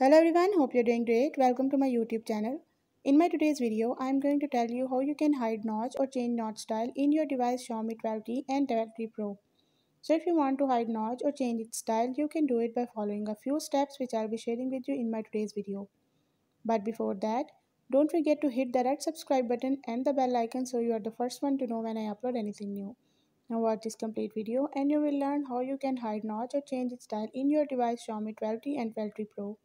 Hello everyone, hope you're doing great. Welcome to my YouTube channel. In my today's video, I'm going to tell you how you can hide notch or change notch style in your device Xiaomi 12T and 12T Pro. So if you want to hide notch or change its style, you can do it by following a few steps which I'll be sharing with you in my today's video. But before that, don't forget to hit the red subscribe button and the bell icon so you are the first one to know when I upload anything new. Now watch this complete video and you will learn how you can hide notch or change its style in your device Xiaomi 12T and 12T Pro.